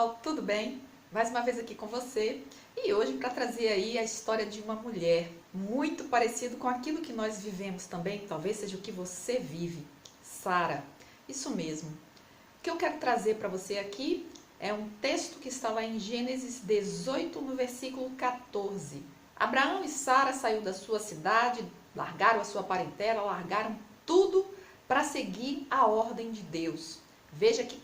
pessoal, tudo bem? Mais uma vez aqui com você e hoje para trazer aí a história de uma mulher muito parecido com aquilo que nós vivemos também, talvez seja o que você vive, Sara. Isso mesmo. O que eu quero trazer para você aqui é um texto que está lá em Gênesis 18, no versículo 14. Abraão e Sara saíram da sua cidade, largaram a sua parentela, largaram tudo para seguir a ordem de Deus. Veja que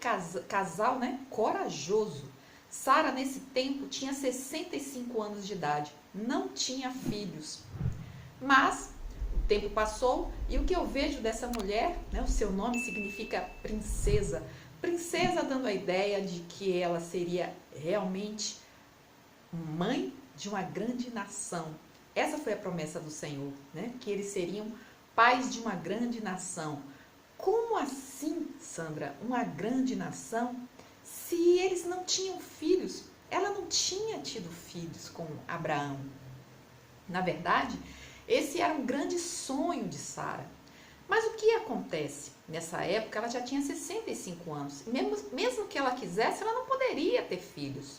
casal, né? Corajoso. Sara, nesse tempo, tinha 65 anos de idade. Não tinha filhos. Mas o tempo passou e o que eu vejo dessa mulher, né, o seu nome significa princesa. Princesa dando a ideia de que ela seria realmente mãe de uma grande nação. Essa foi a promessa do Senhor, né? Que eles seriam pais de uma grande nação. Como assim, Sandra, uma grande nação, se eles não tinham filhos? Ela não tinha tido filhos com Abraão. Na verdade, esse era um grande sonho de Sara. Mas o que acontece? Nessa época, ela já tinha 65 anos. Mesmo que ela quisesse, ela não poderia ter filhos.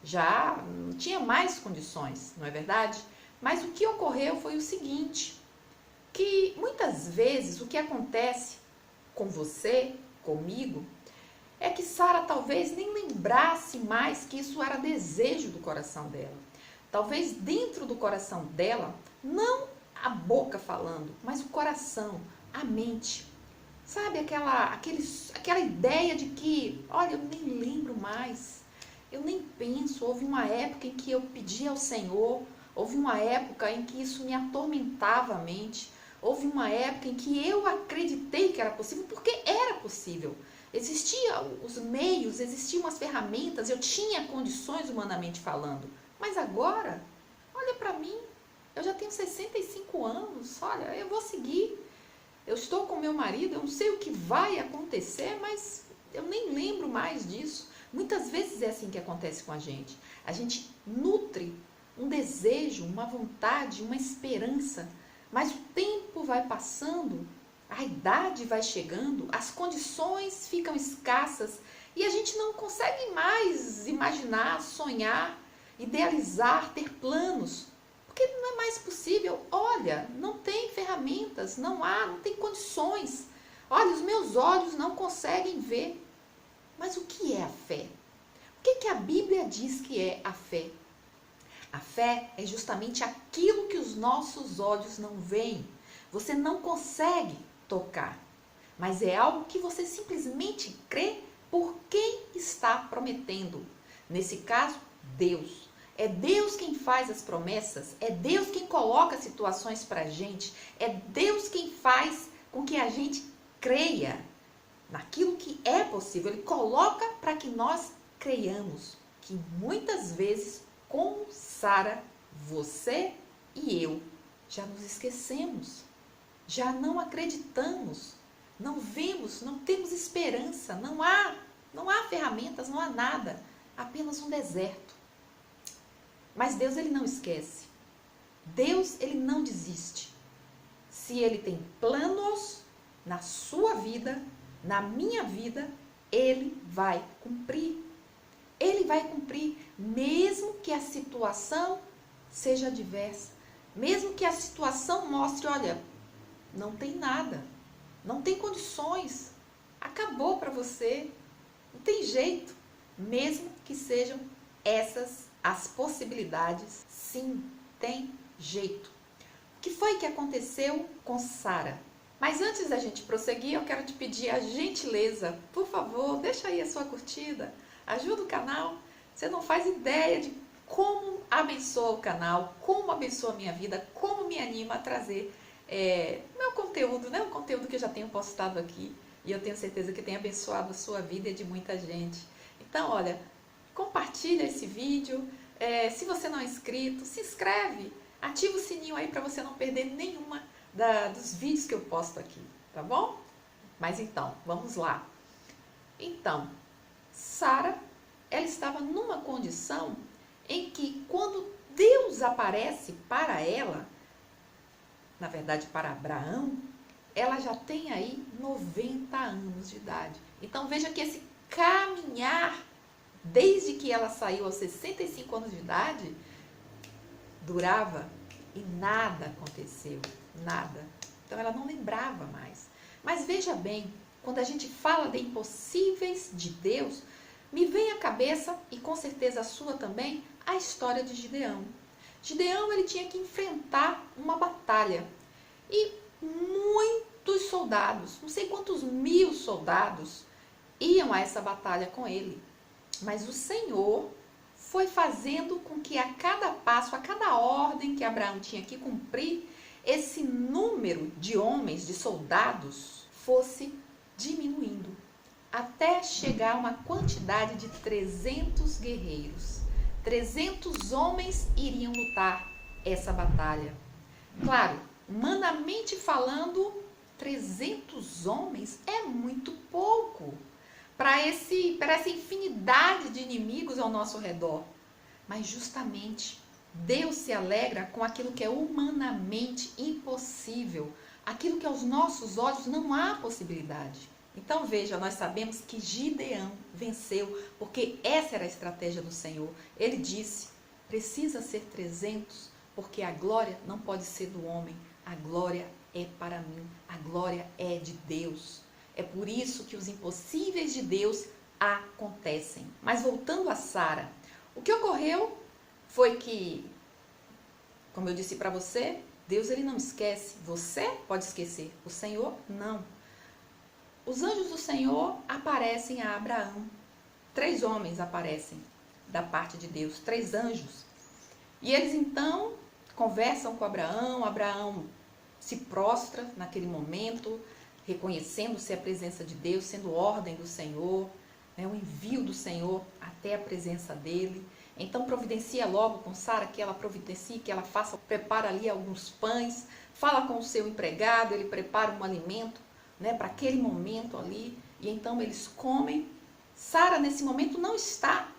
Já não tinha mais condições, não é verdade? Mas o que ocorreu foi o seguinte, que muitas vezes o que acontece com você, comigo, é que Sara talvez nem lembrasse mais que isso era desejo do coração dela. Talvez dentro do coração dela, não a boca falando, mas o coração, a mente. Sabe aquela ideia de que, olha, eu nem lembro mais, eu nem penso, houve uma época em que eu pedi ao Senhor, houve uma época em que isso me atormentava a mente, houve uma época em que eu acreditei que era possível, porque era possível. Existiam os meios, existiam as ferramentas, eu tinha condições humanamente falando. Mas agora, olha para mim, eu já tenho 65 anos, olha, eu vou seguir. Eu estou com meu marido, eu não sei o que vai acontecer, mas eu nem lembro mais disso. Muitas vezes é assim que acontece com a gente. A gente nutre um desejo, uma vontade, uma esperança, mas o tempo vai passando, a idade vai chegando, as condições ficam escassas e a gente não consegue mais imaginar, sonhar, idealizar, ter planos, porque não é mais possível. Olha, não tem ferramentas, não tem condições. Olha, os meus olhos não conseguem ver. Mas o que é a fé? O que a Bíblia diz que é a fé? A fé é justamente aquilo que os nossos olhos não veem. Você não consegue tocar, mas é algo que você simplesmente crê por quem está prometendo. Nesse caso, Deus. É Deus quem faz as promessas, é Deus quem coloca situações para a gente, é Deus quem faz com que a gente creia naquilo que é possível. Ele coloca para que nós creiamos, que muitas vezes, como Sara, você e eu já nos esquecemos, já não acreditamos, não vemos, não temos esperança, não há ferramentas, não há nada, apenas um deserto. Mas Deus, ele não esquece. Deus, ele não desiste. Se ele tem planos na sua vida, na minha vida, ele vai cumprir. Ele vai cumprir, mesmo que a situação seja adversa, mesmo que a situação mostre, olha, não tem nada, não tem condições, acabou para você, não tem jeito, mesmo que sejam essas as possibilidades, sim, tem jeito. O que foi que aconteceu com Sara? Mas antes da gente prosseguir, eu quero te pedir a gentileza, por favor, deixa aí a sua curtida, ajuda o canal. Você não faz ideia de como abençoa o canal, como abençoa a minha vida, como me anima a trazer meu conteúdo, né? O conteúdo que eu já tenho postado aqui. E eu tenho certeza que tem abençoado a sua vida e de muita gente. Então, olha, compartilha esse vídeo. Se você não é inscrito, se inscreve. Ativa o sininho aí para você não perder nenhuma dos vídeos que eu posto aqui, tá bom? Mas então, vamos lá. Então, Sara, ela estava numa condição em que quando Deus aparece para ela, na verdade para Abraão, ela já tem aí 90 anos de idade. Então veja que esse caminhar desde que ela saiu aos 65 anos de idade, durava e nada aconteceu, nada. Então ela não lembrava mais. Mas veja bem, quando a gente fala de impossíveis de Deus, me vem à cabeça, e com certeza a sua também, a história de Gideão. Gideão, ele tinha que enfrentar uma batalha. E muitos soldados, não sei quantos mil soldados, iam a essa batalha com ele. Mas o Senhor foi fazendo com que a cada passo, a cada ordem que Abraão tinha que cumprir, esse número de homens, de soldados, fosse diminuindo, até chegar a uma quantidade de 300 guerreiros. 300 homens iriam lutar essa batalha. Claro, humanamente falando, 300 homens é muito pouco para essa infinidade de inimigos ao nosso redor. Mas justamente Deus se alegra com aquilo que é humanamente impossível, aquilo que aos nossos olhos não há possibilidade. Então veja, nós sabemos que Gideão venceu, porque essa era a estratégia do Senhor. Ele disse, precisa ser 300, porque a glória não pode ser do homem, a glória é para mim, a glória é de Deus. É por isso que os impossíveis de Deus acontecem. Mas voltando a Sara, o que ocorreu foi que, como eu disse para você, Deus ele não esquece. Você pode esquecer, o Senhor não. Os anjos do Senhor aparecem a Abraão. 3 homens aparecem da parte de Deus, 3 anjos. E eles então conversam com Abraão. Abraão se prostra naquele momento, reconhecendo-se a presença de Deus, sendo ordem do Senhor, o envio do Senhor até a presença dele. Então providencia logo com Sara, que ela providencie, que ela faça, prepara ali alguns pães, fala com o seu empregado, ele prepara um alimento, para aquele momento ali, e então eles comem. Sara nesse momento não está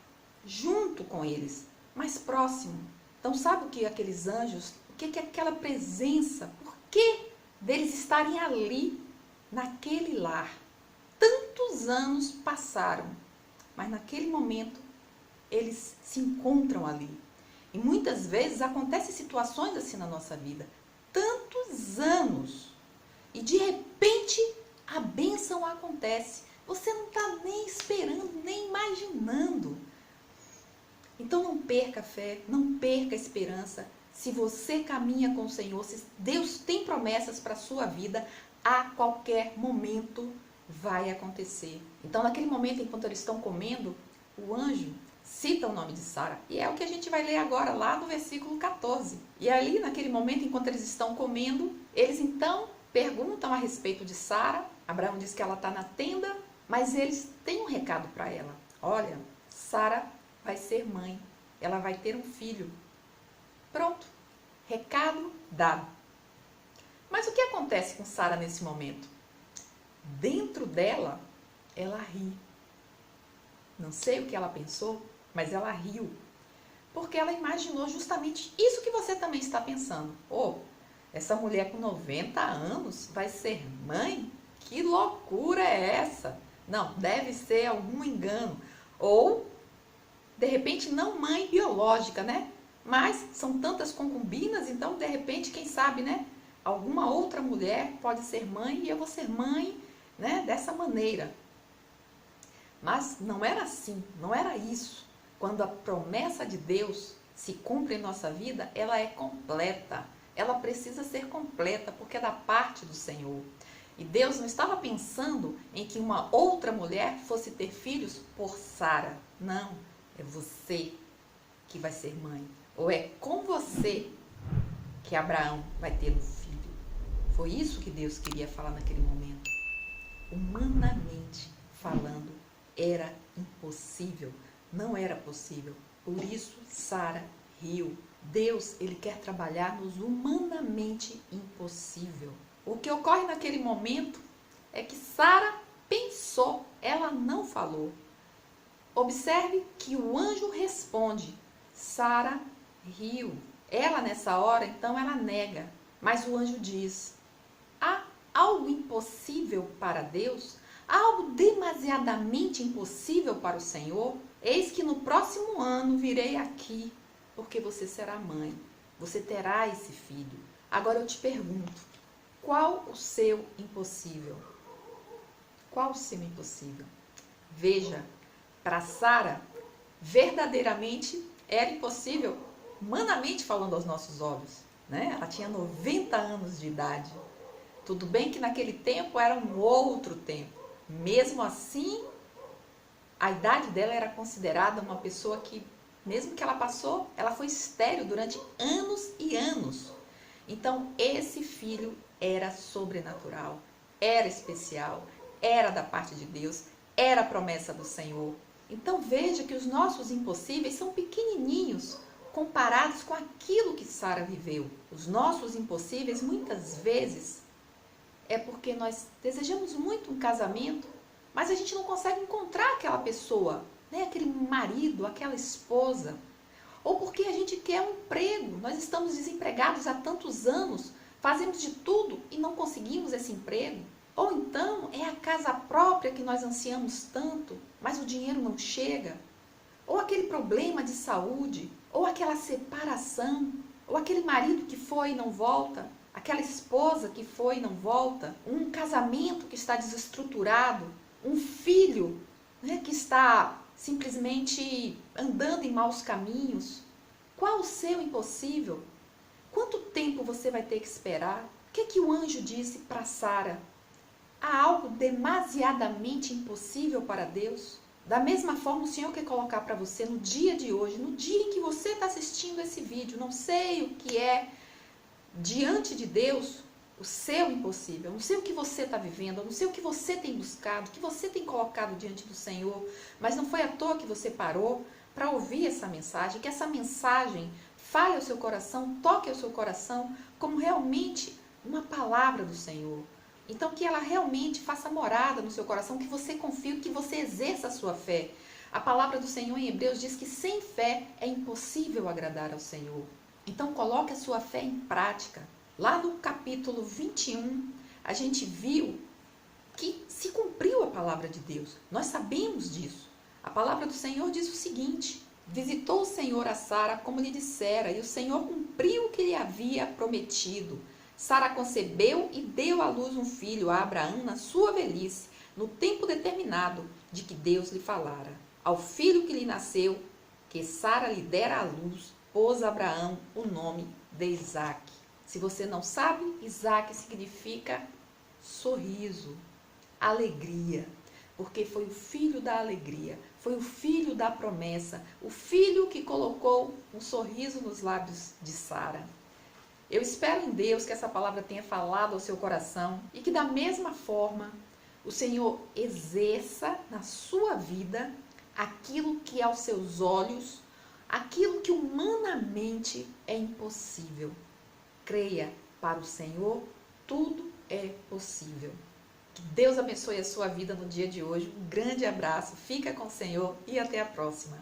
junto com eles, mas próximo. Então sabe o que aqueles anjos, o que é aquela presença, por que deles estarem ali, naquele lar? Tantos anos passaram, mas naquele momento eles se encontram ali. E muitas vezes acontecem situações assim na nossa vida. Tantos anos. E de repente a bênção acontece. Você não está nem esperando, nem imaginando. Então não perca a fé, não perca a esperança. Se você caminha com o Senhor, se Deus tem promessas para a sua vida, a qualquer momento vai acontecer. Então naquele momento, enquanto eles estão comendo, o anjo cita o nome de Sara. E é o que a gente vai ler agora, lá no versículo 14. E ali, naquele momento, enquanto eles estão comendo, eles então perguntam a respeito de Sara. Abraão diz que ela está na tenda, mas eles têm um recado para ela. Olha, Sara vai ser mãe. Ela vai ter um filho. Pronto. Recado dado. Mas o que acontece com Sara nesse momento? Dentro dela, ela ri. Não sei o que ela pensou, mas ela riu. Porque ela imaginou justamente isso que você também está pensando. Essa mulher com 90 anos vai ser mãe? Que loucura é essa? Não, deve ser algum engano. Ou, de repente, não mãe biológica, né? Mas são tantas concubinas, então, de repente, quem sabe, né? Alguma outra mulher pode ser mãe e eu vou ser mãe, né? Dessa maneira. Mas não era assim, não era isso. Quando a promessa de Deus se cumpre em nossa vida, ela é completa. Ela precisa ser completa, porque é da parte do Senhor. E Deus não estava pensando em que uma outra mulher fosse ter filhos por Sara. Não, é você que vai ser mãe. Ou é com você que Abraão vai ter um filho. Foi isso que Deus queria falar naquele momento. Humanamente falando, era impossível, não era possível. Por isso, Sara riu. Deus, ele quer trabalhar nos humanamente impossível. O que ocorre naquele momento é que Sara pensou, ela não falou. Observe que o anjo responde. Sara riu. Ela, nessa hora, então, ela nega. Mas o anjo diz, há algo impossível para Deus? Há algo demasiadamente impossível para o Senhor? Eis que no próximo ano virei aqui, porque você será mãe, você terá esse filho. Agora eu te pergunto, qual o seu impossível? Qual o seu impossível? Veja, para Sara, verdadeiramente era impossível, humanamente falando aos nossos olhos, né? Ela tinha 90 anos de idade. Tudo bem que naquele tempo era um outro tempo. Mesmo assim, a idade dela era considerada uma pessoa que, mesmo que ela passou, ela foi estéril durante anos e anos. Então, esse filho era sobrenatural, era especial, era da parte de Deus, era a promessa do Senhor. Então, veja que os nossos impossíveis são pequenininhos comparados com aquilo que Sara viveu. Os nossos impossíveis, muitas vezes, é porque nós desejamos muito um casamento, mas a gente não consegue encontrar aquela pessoa, né? Aquele marido, aquela esposa. Ou porque a gente quer um emprego, nós estamos desempregados há tantos anos, fazemos de tudo e não conseguimos esse emprego. Ou então é a casa própria que nós ansiamos tanto, mas o dinheiro não chega. Ou aquele problema de saúde, ou aquela separação, ou aquele marido que foi e não volta, aquela esposa que foi e não volta, um casamento que está desestruturado, um filho, né, que está simplesmente andando em maus caminhos. Qual o seu impossível? Quanto tempo você vai ter que esperar? O que o anjo disse para Sara? Há algo demasiadamente impossível para Deus? Da mesma forma, o Senhor quer colocar para você no dia de hoje, no dia em que você está assistindo esse vídeo, não sei o que é diante de Deus, o seu impossível, não sei o que você está vivendo, não sei o que você tem buscado, o que você tem colocado diante do Senhor, mas não foi à toa que você parou para ouvir essa mensagem, que essa mensagem fale ao seu coração, toque ao seu coração como realmente uma palavra do Senhor. Então que ela realmente faça morada no seu coração, que você confie, que você exerça a sua fé. A palavra do Senhor em Hebreus diz que sem fé é impossível agradar ao Senhor. Então coloque a sua fé em prática. Lá no capítulo 21, a gente viu que se cumpriu a palavra de Deus. Nós sabemos disso. A palavra do Senhor diz o seguinte: visitou o Senhor a Sara como lhe dissera, e o Senhor cumpriu o que lhe havia prometido. Sara concebeu e deu à luz um filho a Abraão na sua velhice, no tempo determinado de que Deus lhe falara. Ao filho que lhe nasceu, que Sara lhe dera à luz, pôs Abraão o nome de Isaque. Se você não sabe, Isaque significa sorriso, alegria, porque foi o filho da alegria, foi o filho da promessa, o filho que colocou um sorriso nos lábios de Sara. Eu espero em Deus que essa palavra tenha falado ao seu coração e que da mesma forma o Senhor exerça na sua vida aquilo que aos seus olhos, aquilo que humanamente é impossível. Creia, para o Senhor tudo é possível. Que Deus abençoe a sua vida no dia de hoje. Um grande abraço, fica com o Senhor e até a próxima.